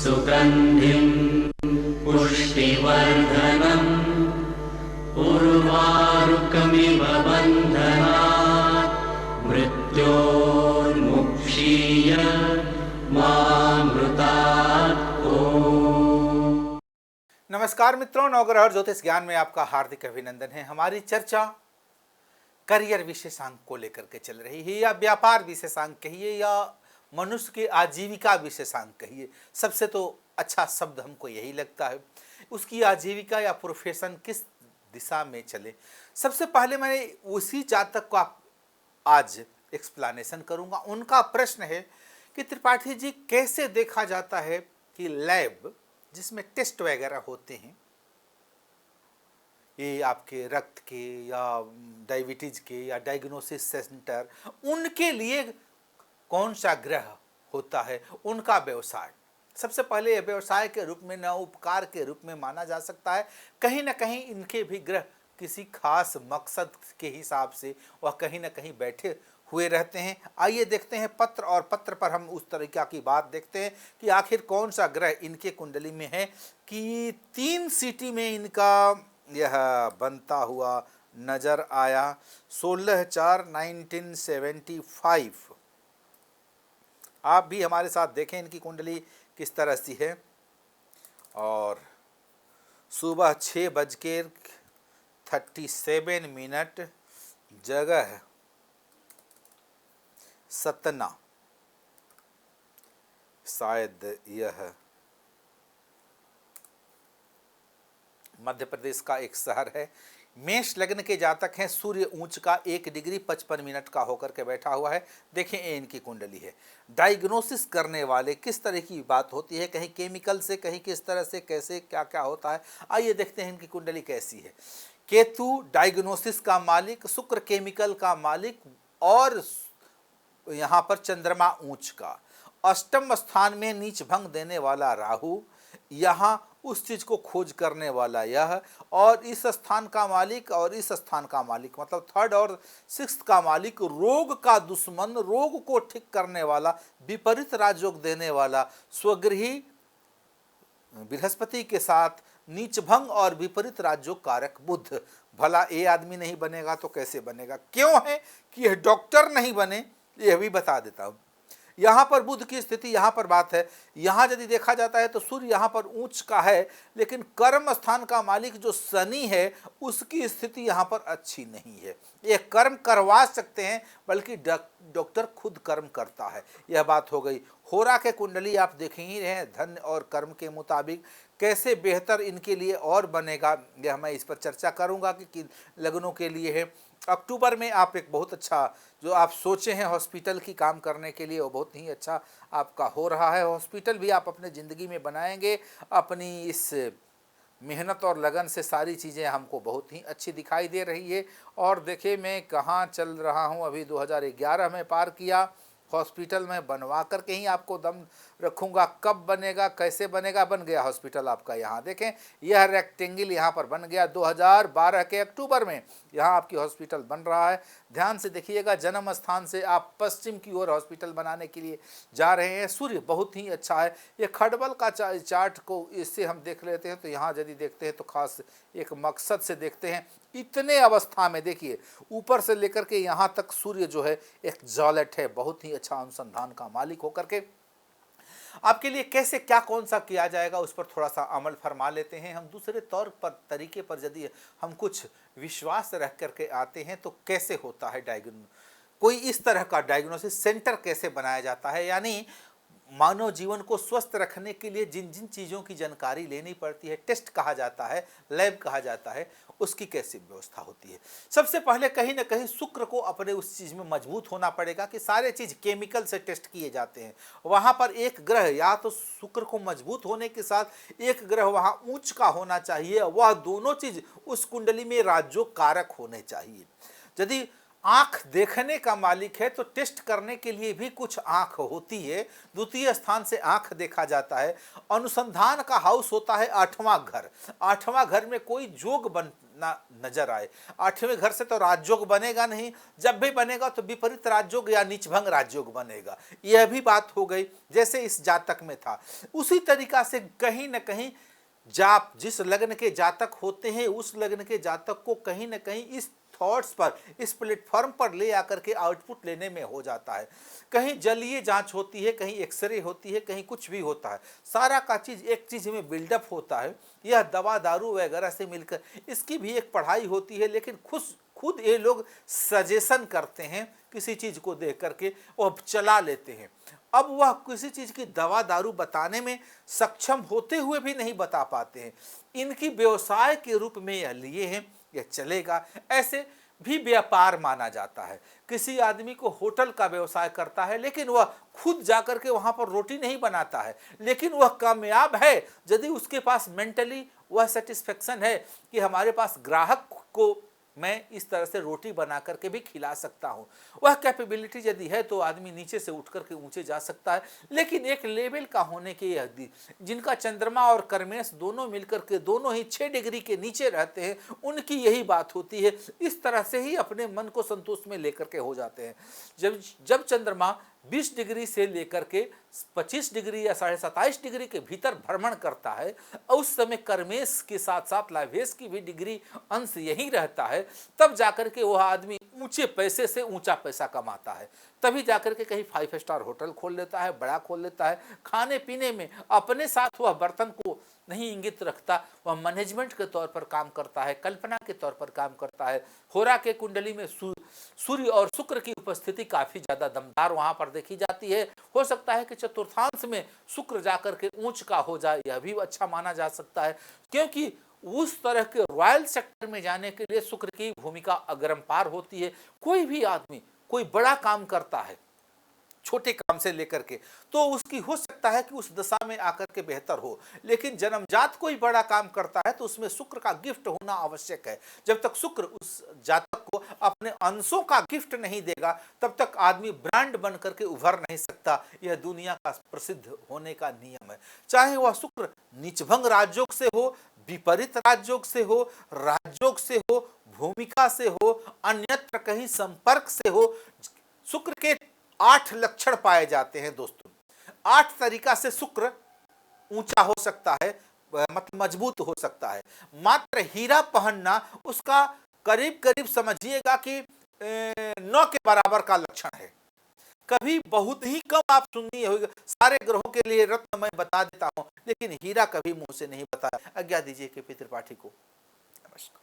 सुगन्धिं पुष्टिवर्धनम् उर्वारुकमिव बन्धनात् मृत्योर्मुक्षीय मामृतात्। नमस्कार मित्रों, नवग्रह ज्योतिष ज्ञान में आपका हार्दिक अभिनंदन है। हमारी चर्चा करियर विशेषांक को लेकर के चल रही है, या व्यापार विशेषांक कहिए या मनुष्य के आजीविका विशेषांक कहिए। सबसे तो अच्छा शब्द हमको यही लगता है। उसकी आजीविका या प्रोफेशन किस दिशा में चले। सबसे पहले मैं उसी जातक को आज एक्सप्लेनेशन करूंगा। उनका प्रश्न है कि त्रिपाठी जी, कैसे देखा जाता है कि लैब जिसमें टेस्ट वगैरह होते हैं, ये आपके रक्त के या डायबिटीज के या डायग्नोसिस सेंटर, उनके लिए कौन सा ग्रह होता है, उनका व्यवसाय। सबसे पहले यह व्यवसाय के रूप में न उपकार के रूप में माना जा सकता है। कहीं ना कहीं इनके भी ग्रह किसी खास मकसद के हिसाब से वह कहीं ना कहीं बैठे हुए रहते हैं। आइए देखते हैं पत्र, और पत्र पर हम उस तरीक़ा की बात देखते हैं कि आखिर कौन सा ग्रह इनके कुंडली में है कि 3 सिटी में इनका यह बनता हुआ नजर आया। 16/4/1975। आप भी हमारे साथ देखें इनकी कुंडली किस तरह सी है। और सुबह 6:37, जगह सतना, शायद यह मध्य प्रदेश का एक शहर है। मेष लग्न के जातक हैं। सूर्य ऊंच का 1°55' का होकर के बैठा हुआ है। देखें ये इनकी कुंडली है। डायग्नोसिस करने वाले किस तरह की बात होती है, कहीं केमिकल से, कहीं किस तरह से, कैसे क्या क्या होता है। आइए देखते हैं इनकी कुंडली कैसी है। केतु डायग्नोसिस का मालिक, शुक्र केमिकल का मालिक, और यहाँ पर चंद्रमा ऊंच का। अष्टम स्थान में नीच भंग देने वाला राहु, यहाँ उस चीज को खोज करने वाला यह, और इस स्थान का मालिक और इस स्थान का मालिक, मतलब 3rd और 6th का मालिक, रोग का दुश्मन, रोग को ठीक करने वाला, विपरीत राजयोग देने वाला स्वगृही बृहस्पति के साथ नीच भंग और विपरीत राजयोग कारक बुध। भला ये आदमी नहीं बनेगा तो कैसे बनेगा, क्यों है कि यह डॉक्टर नहीं बने, यह भी बता देता हूं। यहाँ पर बुध की स्थिति, यहाँ पर बात है, यहाँ यदि देखा जाता है तो सूर्य यहाँ पर ऊंच का है, लेकिन कर्म स्थान का मालिक जो शनि है उसकी स्थिति यहाँ पर अच्छी नहीं है। ये कर्म करवा सकते हैं, बल्कि डॉक्टर खुद कर्म करता है। यह बात हो गई। होरा के कुंडली आप देख ही रहे हैं, धन और कर्म के मुताबिक कैसे बेहतर इनके लिए और बनेगा, यह मैं इस पर चर्चा करूँगा कि किन लग्नों के लिए है। अक्टूबर में आप एक बहुत अच्छा जो आप सोचे हैं हॉस्पिटल की काम करने के लिए, वो बहुत ही अच्छा आपका हो रहा है। हॉस्पिटल भी आप अपने ज़िंदगी में बनाएंगे। अपनी इस मेहनत और लगन से सारी चीज़ें हमको बहुत ही अच्छी दिखाई दे रही है। और देखिए मैं कहाँ चल रहा हूँ, अभी 2011 में पार किया। हॉस्पिटल में बनवा कर के ही आपको दम रखूँगा। कब बनेगा, कैसे बनेगा, बन गया हॉस्पिटल आपका। यहाँ देखें, यह रेक्टेंगल यहाँ पर बन गया 2012 के अक्टूबर में। यहाँ आपकी हॉस्पिटल बन रहा है। ध्यान से देखिएगा, जन्म स्थान से आप पश्चिम की ओर हॉस्पिटल बनाने के लिए जा रहे हैं। सूर्य बहुत ही अच्छा है। ये खडबल का चार्ट को इससे हम देख लेते हैं तो यहाँ यदि देखते हैं तो खास एक मकसद से देखते हैं। इतने अवस्था में देखिए, ऊपर से लेकर के यहाँ तक सूर्य जो है एक जॉलेट है, बहुत ही अच्छा अनुसंधान का मालिक होकर के आपके लिए कैसे क्या कौन सा किया जाएगा उस पर थोड़ा सा अमल फरमा लेते हैं हम। दूसरे तौर पर तरीके पर यदि हम कुछ विश्वास रख करके आते हैं तो कैसे होता है कोई इस तरह का डायग्नोसिस सेंटर कैसे बनाया जाता है, यानी मानव जीवन को स्वस्थ रखने के लिए जिन जिन चीज़ों की जानकारी लेनी पड़ती है, टेस्ट कहा जाता है, लैब कहा जाता है, उसकी कैसी व्यवस्था होती है। सबसे पहले कहीं ना कहीं शुक्र को अपने उस चीज़ में मजबूत होना पड़ेगा कि सारे चीज़ केमिकल से टेस्ट किए जाते हैं। वहाँ पर एक ग्रह, या तो शुक्र को मजबूत होने के साथ एक ग्रह वहाँ ऊंच का होना चाहिए, वह दोनों चीज़ उस कुंडली में राजयोग कारक होने चाहिए। यदि आंख देखने का मालिक है तो टेस्ट करने के लिए भी कुछ आंख होती है। द्वितीय स्थान से आंख देखा जाता है। अनुसंधान का हाउस होता है आठवां घर। आठवां घर में कोई जोग बनना नजर आए। आठवें घर से तो राजयोग बनेगा नहीं, जब भी बनेगा तो विपरीत राजयोग या नीचभंग राजयोग बनेगा। यह भी बात हो गई जैसे इस जातक में था। उसी तरीका से कहीं न कहीं जिस लग्न के जातक होते हैं उस लग्न के जातक को कहीं न कहीं इस थॉट्स पर, इस प्लेटफॉर्म पर ले आकर के आउटपुट लेने में हो जाता है। कहीं जलीय जांच होती है, कहीं एक्सरे होती है, कहीं कुछ भी होता है। सारा का चीज एक चीज में बिल्डअप होता है। यह दवा दारू वगैरह से मिलकर इसकी भी एक पढ़ाई होती है, लेकिन खुद ये लोग सजेशन करते हैं किसी चीज को देख करके वह चला लेते हैं। अब वह किसी चीज की दवा दारू बताने में सक्षम होते हुए भी नहीं बता पाते हैं। इनकी व्यवसाय के रूप में यह लिए हैं, यह चलेगा। ऐसे भी व्यापार माना जाता है। किसी आदमी को होटल का व्यवसाय करता है, लेकिन वह खुद जाकर के वहां पर रोटी नहीं बनाता है, लेकिन वह कामयाब है यदि उसके पास मेंटली वह सेटिस्फेक्शन है कि हमारे पास ग्राहक को मैं इस तरह से रोटी बना करके भी खिला सकता हूं। वह कैपेबिलिटी यदि है तो आदमी नीचे से उठ करके ऊंचे जा सकता है। लेकिन एक लेवल का होने के यदि जिनका चंद्रमा और कर्मेश दोनों मिलकर के दोनों ही 6 डिग्री के नीचे रहते हैं, उनकी यही बात होती है। इस तरह से ही अपने मन को संतोष में लेकर के हो जाते हैं। जब चंद्रमा 20 डिग्री से लेकर के 25 डिग्री या 27.5 डिग्री के भीतर भ्रमण करता है, उस समय कर्मेश के साथ साथ लाभेश की भी डिग्री अंश यही रहता है। तब जाकर के वह आदमी ऊंचे पैसे से ऊंचा पैसा कमाता है। तभी जाकर के कहीं 5 स्टार होटल खोल लेता है, बड़ा खोल लेता है। खाने पीने में अपने साथ वह बर्तन को नहीं इंगित रखता, वह मैनेजमेंट के तौर पर काम करता है, कल्पना के तौर पर काम करता है। होरा के कुंडली में सूर्य और शुक्र की उपस्थिति काफी ज्यादा दमदार वहां पर देखी जाती है। हो सकता है कि चतुर्थांश में शुक्र जाकर के ऊंच का हो जाए, यह भी अच्छा माना जा सकता है, क्योंकि उस तरह के रॉयल सेक्टर में जाने के लिए शुक्र की भूमिका अग्रमपार होती है। कोई भी आदमी कोई बड़ा काम करता है, छोटे काम से लेकर के, तो उसकी हो सकता है कि उस दशा में आकर के बेहतर हो। लेकिन जन्मजात कोई बड़ा काम करता है तो उसमें शुक्र का गिफ्ट होना आवश्यक है। जब तक शुक्र उस जातक को अपने अंशों का गिफ्ट नहीं देगा, तब तक आदमी ब्रांड बन करके उभर नहीं सकता। यह दुनिया का प्रसिद्ध होने का नियम है। चाहे वह शुक्र नीचभंग राजयोग से हो, विपरीत राजयोग से हो, राजयोग से हो, भूमिका से हो, अन्यत्र कहीं संपर्क से हो, शुक्र के 8 लक्षण पाए जाते हैं दोस्तों। 8 तरीका से शुक्र ऊंचा हो सकता है, मतलब मजबूत हो सकता है। मात्र हीरा पहनना उसका करीब करीब समझिएगा कि 9 के बराबर का लक्षण है। कभी बहुत ही कम आप सुनिए होगा, सारे ग्रहों के लिए रत्न मैं बता देता हूं, लेकिन हीरा कभी मुंह से नहीं बताया। आज्ञा दीजिए के पी त्रिपाठी को। नमस्कार।